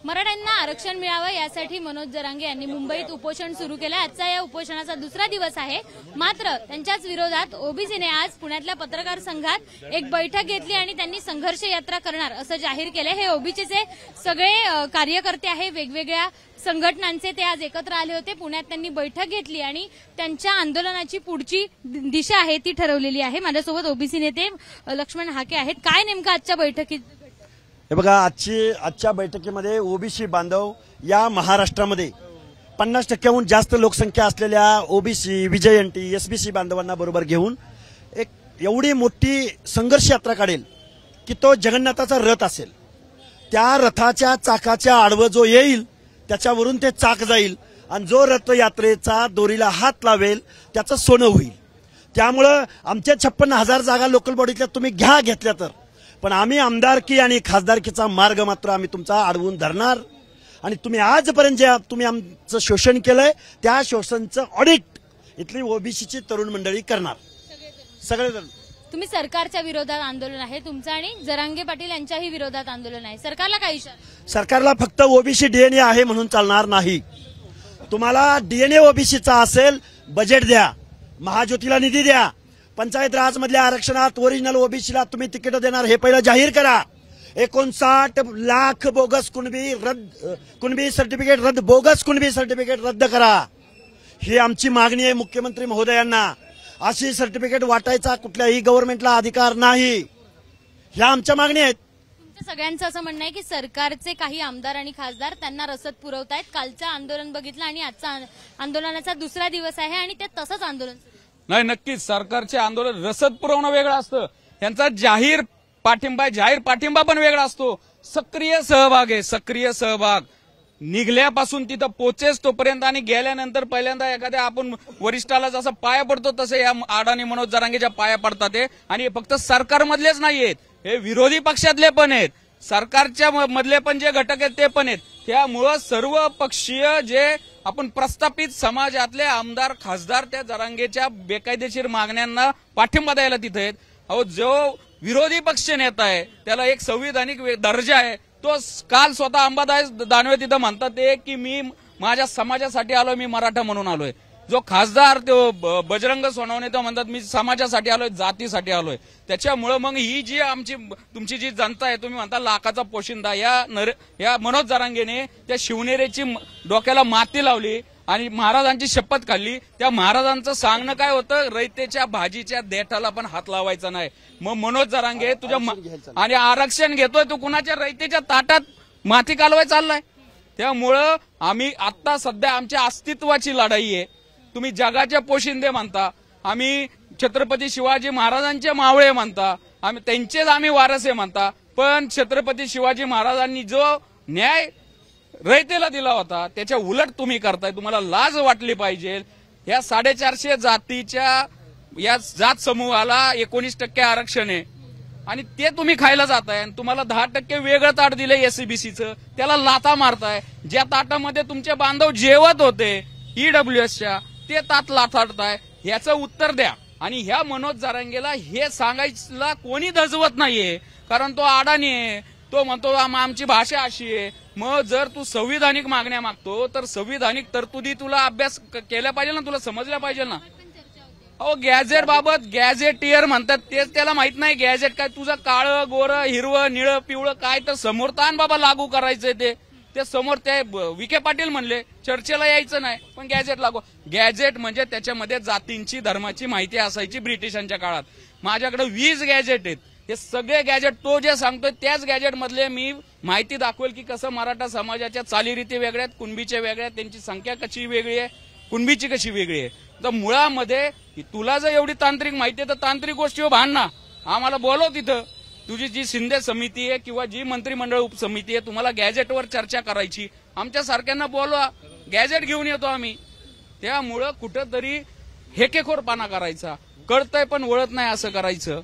मराठ्यांना आरक्षण मिळावं यासाठी मनोज जरांगे यांनी मुंबईत उपोषण सुरू केलं। आजचा या उपोषणाचा दुसरा दिवस आहे। मात्र त्यांच्याच विरोधात ओबीसीने आज पुण्यातल्या पत्रकार संघात एक बैठक घेतली आणि त्यांनी संघर्ष यात्रा करणार असं जाहीर केलं। हे ओबीसीचे सगळे कार्यकर्ते आहे, वेगवेगळ्या संघटनांचे, ते आज एकत्र आले होते। पुण्यात त्यांनी बैठक घेतली आणि त्यांच्या आंदोलनाची पुढची दिशा आहे ती ठरवलेली आहे। माझ्यासोबत ओबीसी नेते लक्ष्मण हाके आहेत। काय नेमकं आजच्या बैठकीत? हे बघा, आजच्या बैठकीमध्ये ओबीसी बांधव या महाराष्ट्रामध्ये 50%हून जास्त लोकसंख्या असलेल्या ओबीसी, विजयंती, एसबीसी बांधवांना बरोबर घेऊन एक एवढी मोठी संघर्ष यात्रा काढेल की तो जगन्नाथाचा रथ असेल। त्या रथाच्या चाकाच्या आडवं जो येईल त्याच्यावरून ते चाक जाईल आणि जो रथयात्रेचा दोरीला हात लावेल त्याचं सोनं होईल। त्यामुळं आमच्या 56,000 जागा लोकल बॉडीतल्या तुम्ही घेतल्या तर, पण आम्ही आमदारकी आणि खासदारकीचा मार्ग मात्र आम्ही तुमचा अडवून धरणार आणि तुम्ही आजपर्यंत जे तुम्ही आमचं शोषण केलंय त्या शोषणचं ऑडिट इथली ओबीसीची तरुण मंडळी करणार। सगळेजण तुम्ही सरकारच्या विरोधात आंदोलन आहे तुमचं आणि जरांगे पाटील यांच्याही विरोधात आंदोलन आहे। सरकारला काय इशारा? सरकारला फक्त ओबीसी डीएनए आहे म्हणून चालणार नाही। तुम्हाला डीएनए ओबीसीचा असेल, बजेट द्या, महाज्योतीला निधी द्या, पंचायत राज मधल्या आरक्षणात ओरिजिनल ओबीसीला तुम्ही तिकीट देणार हे पहिलं जाहीर करा। 59 लाख बोगस कुणबी सर्टिफिकेट रद्द, बोगस कुणबी सर्टिफिकेट रद्द करा, ही आमची मागणी आहे मुख्यमंत्री महोदयांना। अशी सर्टिफिकेट वाटायचा कुठल्याही गव्हर्नमेंटला अधिकार नाही, ह्या आमच्या मागणी आहेत। तुमच्या सगळ्यांचं असं म्हणणं आहे की सरकारचे काही आमदार आणि खासदार त्यांना रसद पुरवतायत। कालचं आंदोलन बघितलं आणि आजचा आंदोलनाचा दुसरा दिवस आहे आणि ते तसंच आंदोलन नाही। नक्कीच सरकारचे आंदोलन रसद पुरवणं वेगळं असतं, त्यांचा जाहीर पाठिंबा पण वेगळा असतो। सक्रिय सहभाग आहे, सक्रिय सहभाग निघल्यापासून तिथं पोचेस तोपर्यंत आणि गेल्यानंतर पहिल्यांदा एखाद्या आपण वरिष्ठाला जसं पाया पडतो तसं या अडाणी मनोज जरांगेच्या पाया पडतात ते। आणि फक्त सरकारमधलेच नाहीयेत, हे विरोधी पक्षातले पण आहेत, सरकारच्या मधले पण जे घटक आहेत ते पण आहेत। त्यामुळं सर्व पक्षीय जे आपण प्रस्थापित समाजातले आमदार खासदार त्या जरांगेच्या बेकायदेशीर मागण्यांना पाठिंबा द्यायला तिथे आहेत। अहो, जो विरोधी पक्ष नेता आहे त्याला एक संविधानिक दर्जा आहे। तो काल स्वतः अंबादास दानवे तिथं म्हणतात ते की मी माझ्या समाजासाठी आलोय, मी मराठा म्हणून आलोय। जो खासदार तो बजरंग सोनवणे तो म्हणतात मी समाजासाठी आलोय, जातीसाठी आलोय। त्याच्यामुळे मग ही जी तुमची जी जनता आहे, तुम्ही म्हणता लाखाचा पोशिंदा, या मनोज जरांगेने त्या शिवनेरीची डोक्याला माती लावली आणि महाराजांची शपथ खाल्ली। त्या महाराजांचं सांगणं काय होतं, रयतेच्या भाजीच्या देठाला पण हात लावायचा नाही। मग मनोज जरांगे तुझ्या आणि आरक्षण घेतोय, तू कुणाच्या रयतेच्या ताटात माती कालवाय चाललाय। त्यामुळं आम्ही आता सध्या आमच्या अस्तित्वाची लढाई आहे। तुम्ही जगाचे पोशिंदे म्हणता, आम्ही छत्रपती शिवाजी महाराजांचे मावळे म्हणता, आम्ही त्यांचेच आम्ही वारसे म्हणता, पण छत्रपती शिवाजी महाराजांनी जो न्याय रयतेला दिला होता त्याच्या उलट तुम्ही करताय। तुम्हाला लाज वाटली पाहिजे। या 450 जातीच्या या जात समूहाला 19% आरक्षण आहे आणि ते तुम्ही खायला जाताय आणि तुम्हाला 10% वेगळं ताट दिलंय एससीबीसीचं, त्याला लाथा मारताय। ज्या ताटामध्ये तुमचे बांधव जेवत होते ईडब्ल्यूएसच्या ते ताट लाथाडताय, याचं उत्तर द्या। आणि ह्या मनोज जरांगेला हे सांगायला कोणी धजवत नाहीये, कारण तो अडाणी आहे। तो म्हणतो आमची भाषा अशी आहे। मग जर तू संविधानिक मागण्या मागतो तर संविधानिक तरतुदी तुला अभ्यास केल्या पाहिजे ना, तुला समजल्या पाहिजे ना। अहो, गॅझेट बाबत गॅझेटियर म्हणतात, तेच त्याला माहित नाही गॅझेट काय। तुझं काळं गोरं हिरवं निळं पिवळं काय तर समोर ताण बाबा लागू करायचंय ते समोर ते विखे पाटील म्हणले चर्चेला यायचं नाही पण गॅझेट लागू। गॅझेट म्हणजे त्याच्यामध्ये जातींची धर्माची माहिती असायची ब्रिटिशांच्या काळात। माझ्याकडे 20 गॅझेट आहेत, हे सगळे गॅझेट तो जे सांगतोय त्याच गॅझेट मधले मी माहिती दाखवेल की कसं मराठा समाजाच्या चालीरीती वेगळ्या आहेत, कुणबीच्या वेगळ्या आहेत, त्यांची संख्या कशी वेगळी आहे, कुणबीची कशी वेगळी आहे। तर मुळामध्ये तुला जर एवढी तांत्रिक माहिती आहे तर तांत्रिक गोष्टीवर भांड ना, आम्हाला बोलव तिथं। तुझी जी शिंदे समिती आहे किंवा जी मंत्रिमंडळ उपसमिती आहे, तुम्हाला गॅझेटवर चर्चा करायची, आमच्या सारख्यांना बोलवा, गॅझेट घेऊन येतो आम्ही। त्यामुळं कुठंतरी हेकेखोरपणा करायचा, कळतंय पण वळत नाही असं करायचं,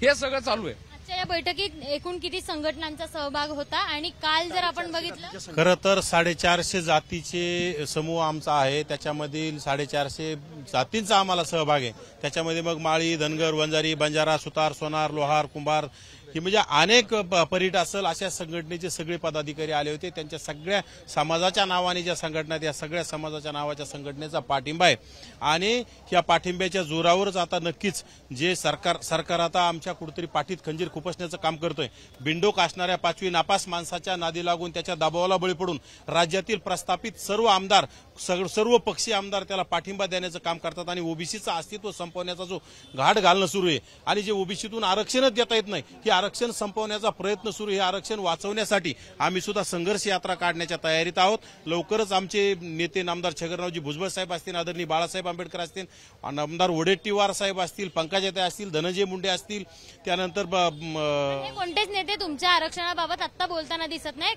हे सगळं चालू आहे। आजच्या या बैठकीत एकूण किती संघटनांचा सहभाग होता आणि काल जर आपण बघितलं खरं तर 450 जातीचे समूह आमचा आहे, त्याच्यामधील 450 जातींचा आम्हाला सहभाग आहे। त्याच्यामध्ये मग माळी, धनगर, वंजारी, बंजारा, सुतार, सोनार, लोहार, कुंभार की म्हणजे अनेक परीट असेल अशा संघटनेचे सगळे पदाधिकारी आले होते. त्यांच्या सगळ्या समाजाच्या नावाने ज्या संघटना आहेत, या सगळ्या समाजाच्या नावाच्या संघटनेचा पाठिंबा आहे आणि या पाठिंब्याच्या जोरावरच आता नक्कीच जे सरकार आता आमच्या कुठेतरी पाठीत खंजीर खुपसण्याचं काम करतोय. बिंडोक असणाऱ्या 5वी नापास माणसाच्या नादी लागून त्याच्या दबावाला बळी पडून राज्यातील प्रस्थापित सर्व आमदार, सर्व पक्षीय आमदार त्याला पाठिंबा देण्याचं काम करतात आणि ओबीसीचं अस्तित्व संपवण्याचा जो घाट घालणं सुरू आहे आणि जे ओबीसीतून आरक्षणच देता येत नाही, की आरक्षण संपवण्याचा प्रयत्न सुरू आहे. हे आरक्षण वाचवण्यासाठी आम्ही सुद्धा संघर्ष यात्रा काढण्याच्या तयारीत आहोत. लवकरच आमचे नेते नामदार छगनरावजी भुजबळ साहेब असतील, आदरणीय बाळासाहेब आंबेडकर असतील, आमदार वडेट्टीवार साहेब असतील, पंकजाताई असतील, धनंजय मुंडे असतील, त्यानंतर हे कोणतेच नेते तुमच्या आरक्षणाबाबत आता बोलताना दिसत नाही.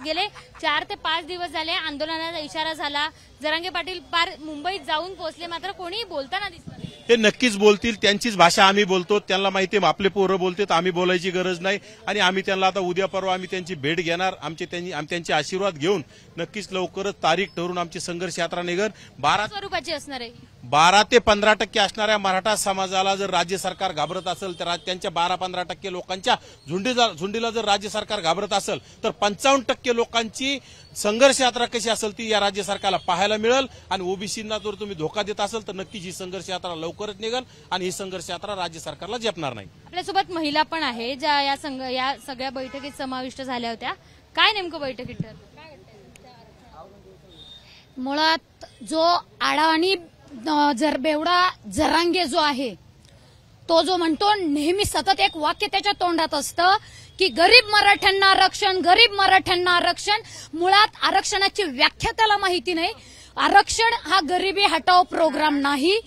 गेले 4 ते 5 दिवस झाले आंदोलनाचा इशारा झाला, जरांगे पाटील पार मुंबईत जाऊन पोहोचले, मात्र कोणी बोलताना दिसत नाही. ते नक्कीच बोलतील, त्यांचीच भाषा आम्ही बोलतो. त्यांना माहिती आहे आपले पोरं बोलतात, आम्ही बोलायची गरज नाही आणि आम्ही त्यांना आता उद्या परवा आम्ही त्यांची भेट घेणार. त्यांचे आशीर्वाद घेऊन नक्कीच लवकरच तारीख ठरवून आमची संघर्ष यात्रा निघेल. 12 स्वरूपाची असणार आहे. 12 ते 15% असणाऱ्या मराठा समाजाला जर राज्य सरकार घाबरत असेल तर त्यांच्या 12-15% लोकांच्या झुंडीला जर राज्य सरकार घाबरत असेल तर 55% लोकांची संघर्ष यात्रा कशी असेल ती या राज्य सरकारला पाहायला मिळेल. आणि ओबीसींना जर तुम्ही धोका देत असेल तर नक्कीच ही संघर्ष यात्रा लवकरच निघेल आणि ही संघर्ष यात्रा राज्य सरकारला झेपणार नाही. आपल्यासोबत महिला पण आहे ज्या या सगळ्या बैठकीत समाविष्ट झाल्या होत्या. काय नेमकं बैठकीत ठरलं? मुळात जो अडाणी बेवडा जरांगे जो आहे तो जो म्हणतो नेहमी सतत एक वाक्य त्याच्या तोंडात असतं की गरीब मराठ्यांना आरक्षण, गरीब मराठ्यांना आरक्षण. मुळात आरक्षणाची व्याख्या त्याला माहिती नाही. आरक्षण हा गरिबी हटाव प्रोग्राम नाही.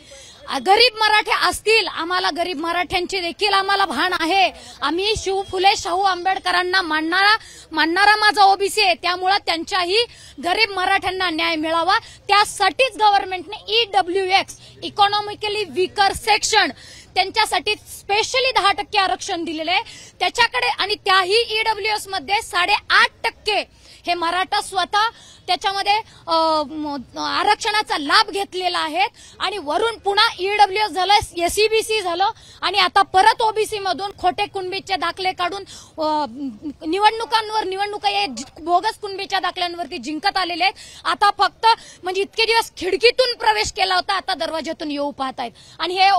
गरीब मराठे असतील, आम्हाला गरीब मराठ्यांची देखील आम्हाला भान आहे. आम्ही फुले शाहू आंबेडकरांना मानणारा माझा ओबीसी आहे, त्यामुळे त्यांच्याही गरीब मराठ्यांना न्याय मिळावा त्यासाठीच गव्हर्नमेंटने EWX इकॉनॉमिकली वीकर सेक्शन त्यांच्यासाठी स्पेशली 10% आरक्षण दिलेले आहे त्याच्याकडे. आणि त्याही EWS मध्ये 8.5% हे मराठा स्वतः त्याच्यामध्ये आरक्षणाचा लाभ घेतलेला आहे. आणि वरून पुन्हा EWS झालं, SEBC झालं आणि आता परत ओबीसी मधून खोटे कुणबीचे दाखले काढून निवडणुका बोगस कुणबीच्या दाखल्यांवरती जिंकत आलेले आहेत. आता फक्त म्हणजे इतके दिवस खिडकीतून प्रवेश केला होता, आता दरवाज्यातून येऊ पाहतायत. आणि हे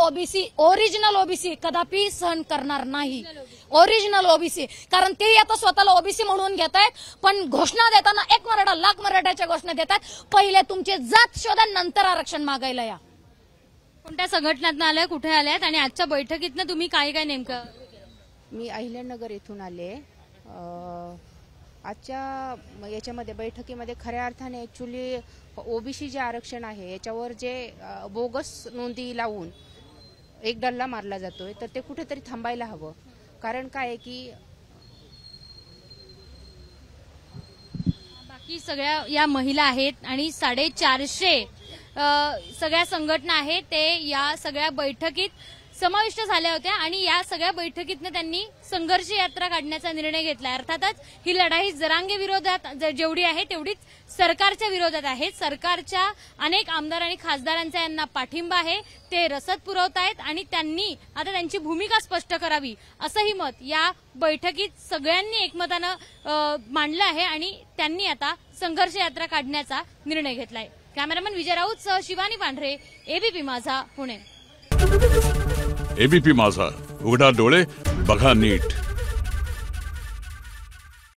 ओरिजिनल ओबीसी कदापि सहन करणार नाही. ओरिजिनल ओबीसी, कारण ते आता स्वतःला ओबीसी म्हणून घेत आहेत, पण घोषणा देताना 1 मराठा लाख मराठ्याच्या घोषणा देतात. पहिले तुमचे जात शोधा, नंतर आरक्षण मागायला या. कोणत्या संघटनातून आल्या, कुठे आल्यात आणि आजच्या बैठकीतनं तुम्ही काय काय नेमकं? मी अहिल्यानगर येथून आले. आजच्या याच्यामध्ये बैठकीमध्ये खऱ्या अर्थाने ऍक्च्युली ओबीसी जे आरक्षण आहे याच्यावर जे बोगस नोंदी लावून एक डल्ला मारला जातोय तर ते कुठेतरी थांबायला हवं. कारण काय आहे की बाकी सगळ्या या महिला आहेत आणि 450 सगळ्या संघटना आहेत ते या सगळ्या बैठकीत समाविष्ट झाल्या होत्या आणि या सगळ्या बैठकीतनं त्यांनी संघर्ष यात्रा काढण्याचा निर्णय घेतला. अर्थातच ही लढाई जरांगे विरोधात जेवढी आहे तेवढीच सरकारच्या विरोधात आहे. सरकारच्या अनेक आमदार आणि खासदारांचा यांना पाठिंबा आहे. ते रसद पुरवतायत आणि त्यांनी आता त्यांची भूमिका स्पष्ट करावी असंही मत या बैठकीत सगळ्यांनी एकमतानं मांडलं आहे आणि त्यांनी आता संघर्ष यात्रा काढण्याचा निर्णय घेतलाय. कॅमेरामन विजय राऊतसह शिवानी पांढरे, एबीपी माझा, पुणे. एबीपी माझा, उघडा डोळे बघा नीट.